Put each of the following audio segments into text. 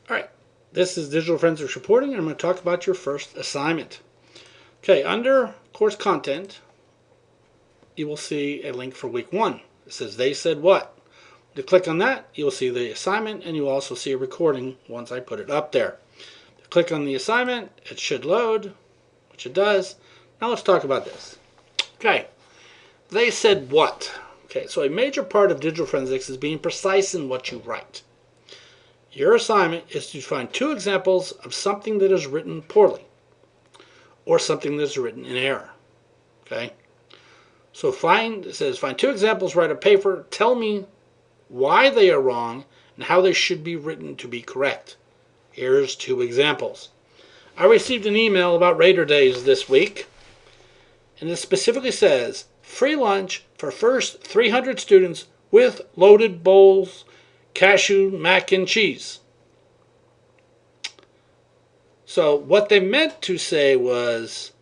All right, this is Digital Forensics Reporting, and I'm going to talk about your first assignment. Okay, under course content, you will see a link for week 1. It says they said what. To click on that, you'll see the assignment, and you'll also see a recording once I put it up there. Click on the assignment, it should load, which it does. Now let's talk about this. Okay, they said what? Okay, so a major part of digital forensics is being precise in what you write. Your assignment is to find 2 examples of something that is written poorly or something that's written in error. Okay, so it says find 2 examples, write a paper, tell me why they are wrong and how they should be written to be correct. Here's 2 examples. I received an email about Raider Days this week, and it specifically says free lunch for first 300 students with loaded bowls, cashew, mac and cheese. So what they meant to say was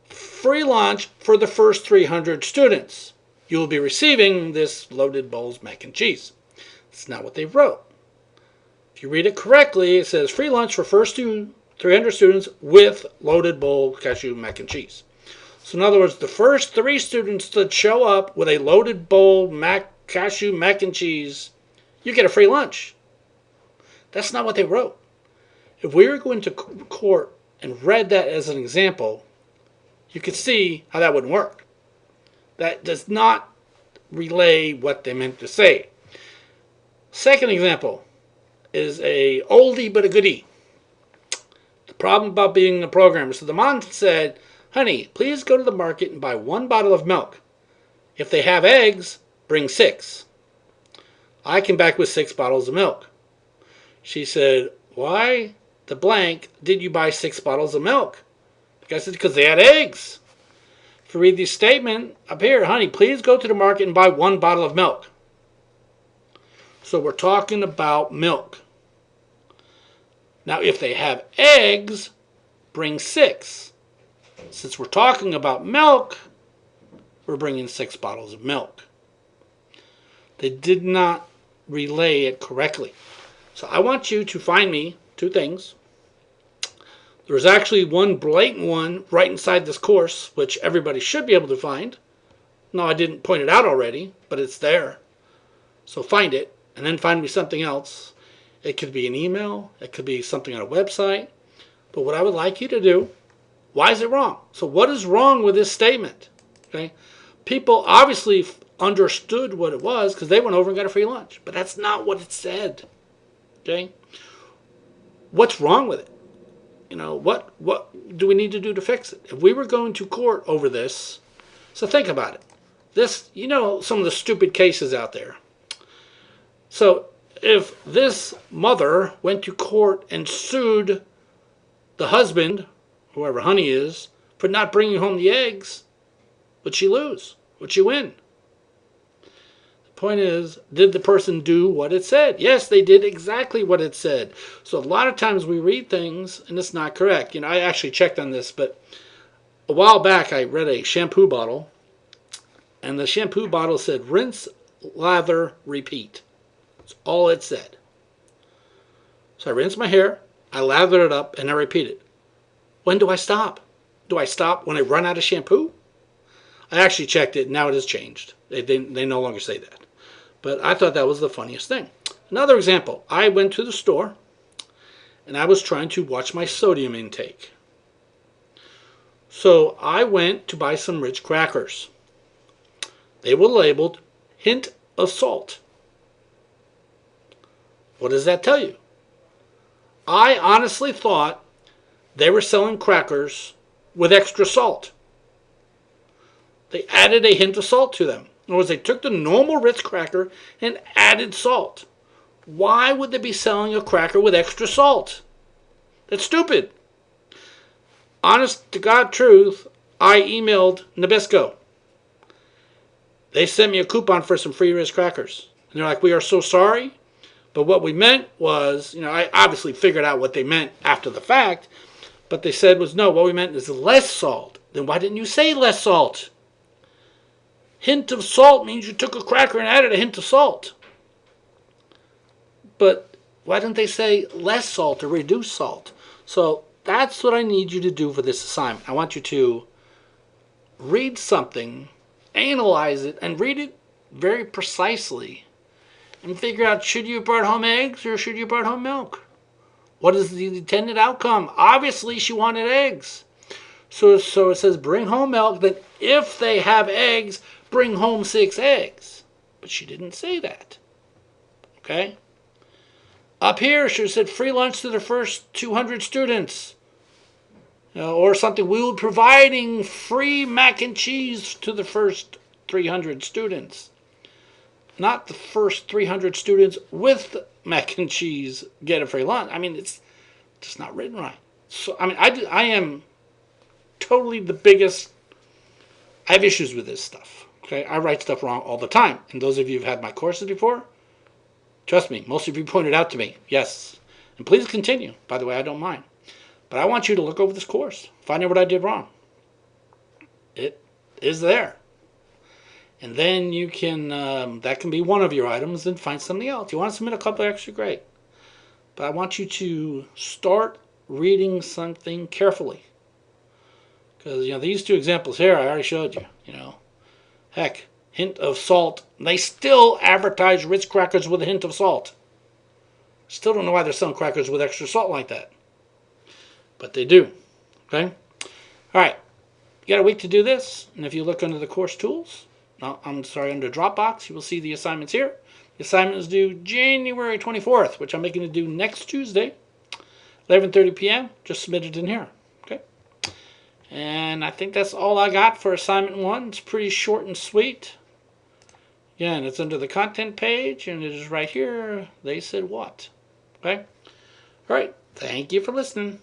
free lunch for the first 300 students. You will be receiving this loaded bowls, mac and cheese. That's not what they wrote. If you read it correctly, it says free lunch for first 300 students with loaded bowl, cashew, mac and cheese. So in other words, the first 3 students that show up with a loaded bowl, cashew, mac and cheese, you get a free lunch. That's not what they wrote. If we were going to court and read that as an example, you could see how that wouldn't work. That does not relay what they meant to say. Second example is a oldie but a goodie. The problem about being a programmer. So the mom said, honey, please go to the market and buy 1 bottle of milk. If they have eggs, bring 6. I came back with 6 bottles of milk. She said, why the blank did you buy 6 bottles of milk? I said, because they had eggs. If you read the statement up here, honey, please go to the market and buy 1 bottle of milk. So we're talking about milk. Now, if they have eggs, bring 6. Since we're talking about milk, we're bringing 6 bottles of milk. They did not relay it correctly. So I want you to find me 2 things. There's actually one blatant one right inside this course, which everybody should be able to find. No, I didn't point it out already, but it's there. So find it, and then find me something else. It could be an email. It could be something on a website. But what I would like you to do, why is it wrong? So what is wrong with this statement? Okay, people obviously understood what it was because they went over and got a free lunch. But that's not what it said. Okay, what's wrong with it? What do we need to do to fix it? If we were going to court over this, so think about it. This, some of the stupid cases out there. So if this mother went to court and sued the husband, whoever honey is, for not bringing home the eggs, would she lose? Would she win? The point is, did the person do what it said? Yes, they did exactly what it said. So a lot of times we read things and it's not correct. I actually checked on this, but a while back I read a shampoo bottle, and the shampoo bottle said rinse, lather, repeat. That's all it said. So I rinsed my hair, I lathered it up, and I repeat it. When do I stop? Do I stop when I run out of shampoo? I actually checked it, and now it has changed. They no longer say that. But I thought that was the funniest thing. Another example, I went to the store, and I was trying to watch my sodium intake. So I went to buy some Ritz crackers. They were labeled hint of salt. What does that tell you? I honestly thought they were selling crackers with extra salt. They added a hint of salt to them. In other words, they took the normal Ritz cracker and added salt. Why would they be selling a cracker with extra salt? That's stupid. Honest to God truth, I emailed Nabisco. They sent me a coupon for some free Ritz crackers. And they're like, we are so sorry. But what we meant was, I obviously figured out what they meant after the fact. But they said was, no, what we meant is less salt. Then why didn't you say less salt? Hint of salt means you took a cracker and added a hint of salt. But Why didn't they say less salt or reduce salt? So that's what I need you to do for this assignment. I want you to read something, analyze it, and read it very precisely, and figure out, should you have brought home eggs or should you have brought home milk? What is the intended outcome? Obviously, she wanted eggs. So it says bring home milk, then if they have eggs, bring home 6 eggs. But she didn't say that. Okay? Up here, she said free lunch to the first 200 students. Or something, we will be providing free mac and cheese to the first 300 students. Not the first 300 students with mac and cheese get a free lunch. I mean, it's just not written right. So, I mean, I am totally the biggest. I have issues with this stuff. Okay, I write stuff wrong all the time. And those of you who've had my courses before, trust me, most of you pointed out to me. Yes. And please continue. By the way, I don't mind. But I want you to look over this course. Find out what I did wrong. It is there. And then you can, that can be one of your items, and find something else. You want to submit a couple extra, great. But I want you to start reading something carefully. Because, these 2 examples here, I already showed you, Heck, hint of salt. They still advertise Ritz crackers with a hint of salt. Still don't know why they're selling crackers with extra salt like that. But they do. Okay? All right. You got a week to do this. And if you look under the course tools, under Dropbox, you will see the assignments here. The assignment is due January 24th, which I'm making it due next Tuesday, 11:30 p.m. Just submit it in here. Okay? And I think that's all I got for assignment 1. It's pretty short and sweet. Again, it's under the content page, and it is right here. They said what? Okay? All right. Thank you for listening.